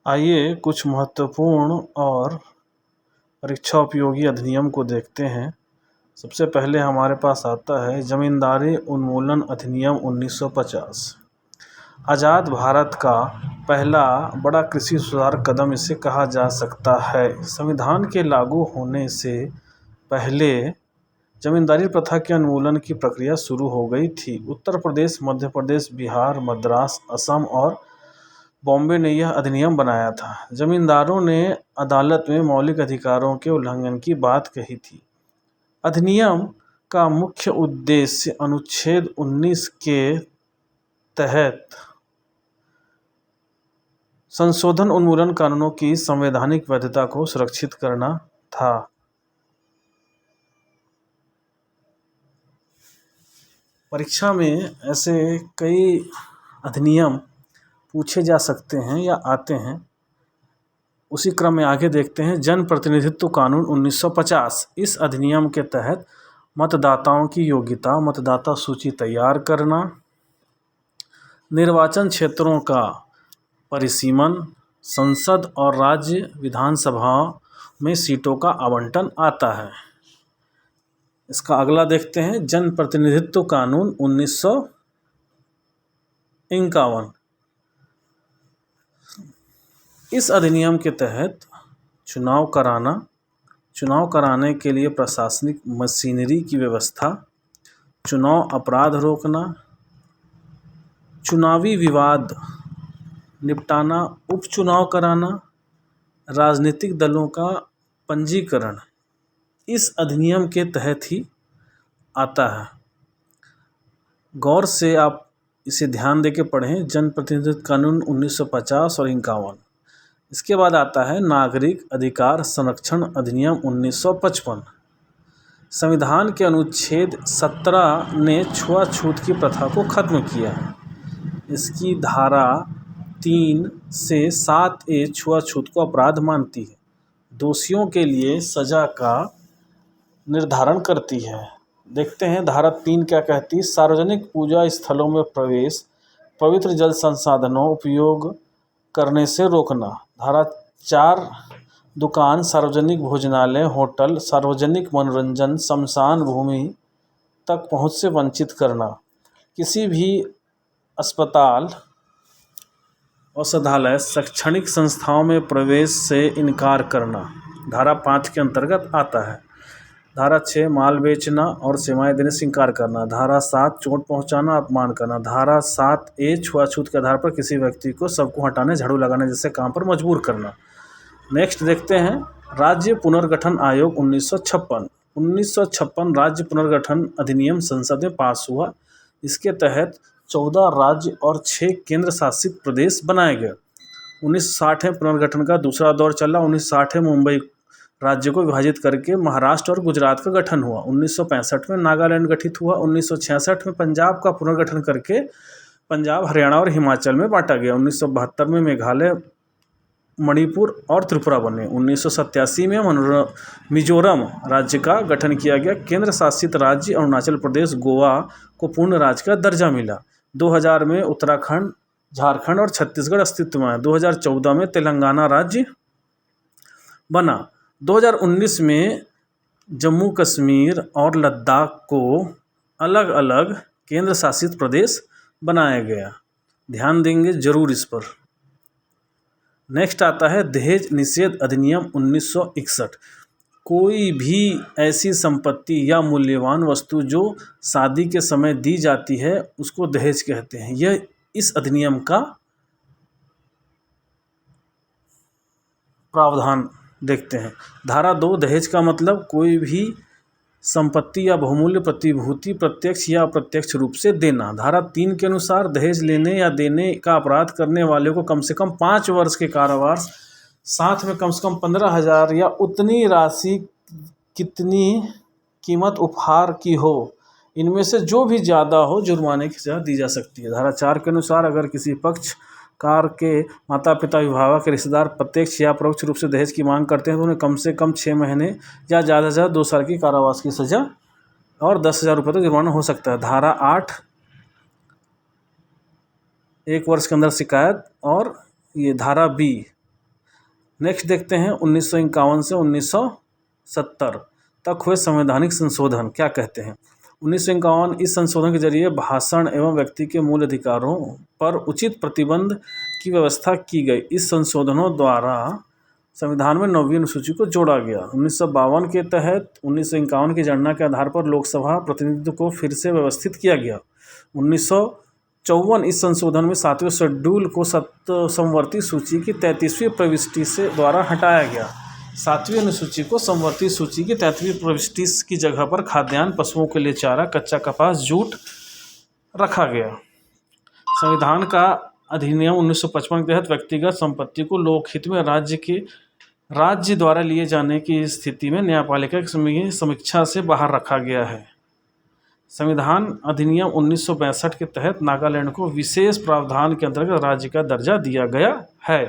आइए कुछ महत्वपूर्ण और परीक्षा उपयोगी अधिनियम को देखते हैं। सबसे पहले हमारे पास आता है जमींदारी उन्मूलन अधिनियम 1950। आज़ाद भारत का पहला बड़ा कृषि सुधार कदम इसे कहा जा सकता है। संविधान के लागू होने से पहले जमींदारी प्रथा के उन्मूलन की प्रक्रिया शुरू हो गई थी। उत्तर प्रदेश, मध्य प्रदेश, बिहार, मद्रास, असम और बॉम्बे ने यह अधिनियम बनाया था। जमींदारों ने अदालत में मौलिक अधिकारों के उल्लंघन की बात कही थी। अधिनियम का मुख्य उद्देश्य अनुच्छेद 19 के तहत संशोधन उन्मूलन कानूनों की संवैधानिक वैधता को सुरक्षित करना था। परीक्षा में ऐसे कई अधिनियम पूछे जा सकते हैं या आते हैं। उसी क्रम में आगे देखते हैं जन प्रतिनिधित्व कानून 1950। इस अधिनियम के तहत मतदाताओं की योग्यता, मतदाता सूची तैयार करना, निर्वाचन क्षेत्रों का परिसीमन, संसद और राज्य विधानसभाओं में सीटों का आवंटन आता है। इसका अगला देखते हैं जन प्रतिनिधित्व कानून 1951। इस अधिनियम के तहत चुनाव कराने के लिए प्रशासनिक मशीनरी की व्यवस्था, चुनाव अपराध रोकना, चुनावी विवाद निपटाना, उपचुनाव कराना, राजनीतिक दलों का पंजीकरण इस अधिनियम के तहत ही आता है। गौर से आप इसे ध्यान देके पढ़ें, जन प्रतिनिधित्व कानून 1950 और 51। इसके बाद आता है नागरिक अधिकार संरक्षण अधिनियम 1955। संविधान के अनुच्छेद 17 ने छुआछूत की प्रथा को खत्म किया है। इसकी धारा 3 से 7A छुआछूत को अपराध मानती है। दोषियों के लिए सजा का निर्धारण करती है। देखते हैं धारा 3 क्या कहती है। सार्वजनिक पूजा स्थलों में प्रवेश, पवित्र जल संसाधनों उपयोग करने से रोकना। धारा 4 दुकान, सार्वजनिक भोजनालय, होटल, सार्वजनिक मनोरंजन, श्मशान भूमि तक पहुंच से वंचित करना। किसी भी अस्पताल, औषधालय, शैक्षणिक संस्थाओं में प्रवेश से इनकार करना धारा 5 के अंतर्गत आता है। धारा 6 माल बेचना और सेवाएं देने से इनकार करना। धारा 7 चोट पहुंचाना, अपमान करना। धारा 7A छुआछूत के आधार पर किसी व्यक्ति को सबको हटाने, झाड़ू लगाने जैसे काम पर मजबूर करना। नेक्स्ट देखते हैं राज्य पुनर्गठन आयोग 1956। 1956 राज्य पुनर्गठन अधिनियम संसद में पास हुआ। इसके तहत 14 राज्य और 6 केंद्र शासित प्रदेश बनाए गए। 1960 में पुनर्गठन का दूसरा दौर चला। 1960 में मुंबई राज्य को विभाजित करके महाराष्ट्र और गुजरात का गठन हुआ। 1965 में नागालैंड गठित हुआ। 1966 में पंजाब का पुनर्गठन करके पंजाब, हरियाणा और हिमाचल में बांटा गया। 1972 में मेघालय, मणिपुर और त्रिपुरा बने। 1987 में मिजोरम राज्य का गठन किया गया। केंद्र शासित राज्य अरुणाचल प्रदेश, गोवा को पूर्ण राज्य का दर्जा मिला। 2000 में उत्तराखंड, झारखंड और छत्तीसगढ़ अस्तित्व में आए। 2014 में तेलंगाना राज्य बना। 2019 में जम्मू कश्मीर और लद्दाख को अलग अलग केंद्र शासित प्रदेश बनाया गया। ध्यान देंगे जरूर इस पर। नेक्स्ट आता है दहेज निषेध अधिनियम 1961। कोई भी ऐसी संपत्ति या मूल्यवान वस्तु जो शादी के समय दी जाती है उसको दहेज कहते हैं। यह इस अधिनियम का प्रावधान देखते हैं। धारा 2 दहेज का मतलब कोई भी संपत्ति या बहुमूल्य प्रतिभूति प्रत्यक्ष या अप्रत्यक्ष रूप से देना। धारा 3 के अनुसार दहेज लेने या देने का अपराध करने वाले को कम से कम 5 वर्ष के कारावास, साथ में कम से कम 15,000 या उतनी राशि कितनी कीमत उपहार की हो, इनमें से जो भी ज़्यादा हो, जुर्माने की सजा दी जा सकती है। धारा 4 के अनुसार अगर किसी पक्षकार के माता पिता, अभिभावक के रिश्तेदार प्रत्यक्ष या परोक्ष रूप से दहेज की मांग करते हैं तो उन्हें कम से कम 6 महीने या ज़्यादा से ज़्यादा 2 साल की कारावास की सजा और 10,000 रुपये तक जुर्माना हो सकता है। धारा 8 1 वर्ष के अंदर शिकायत। और ये धारा B नेक्स्ट देखते हैं 1951 से 1970 तक हुए संवैधानिक संशोधन क्या कहते हैं। 1951 इस संशोधन के जरिए भाषण एवं व्यक्ति के मूल अधिकारों पर उचित प्रतिबंध की व्यवस्था की गई। इस संशोधनों द्वारा संविधान में 9वीं अनुसूची को जोड़ा गया। 1952 के तहत 1951 की जनगणना के आधार पर लोकसभा प्रतिनिधित्व को फिर से व्यवस्थित किया गया। 1954 इस संशोधन में 7वें शेड्यूल को समवर्ती सूची की 33वीं प्रविष्टि से द्वारा हटाया गया। 7वीं अनुसूची को समवर्ती सूची की 33वीं प्रविष्टि की जगह पर खाद्यान्न, पशुओं के लिए चारा, कच्चा कपास, जूट रखा गया। संविधान का अधिनियम 1955 के तहत व्यक्तिगत संपत्ति को लोकहित में राज्य द्वारा लिए जाने की स्थिति में न्यायपालिका की समीक्षा से बाहर रखा गया है। संविधान अधिनियम 1962 के तहत नागालैंड को विशेष प्रावधान के अंतर्गत राज्य का दर्जा दिया गया है।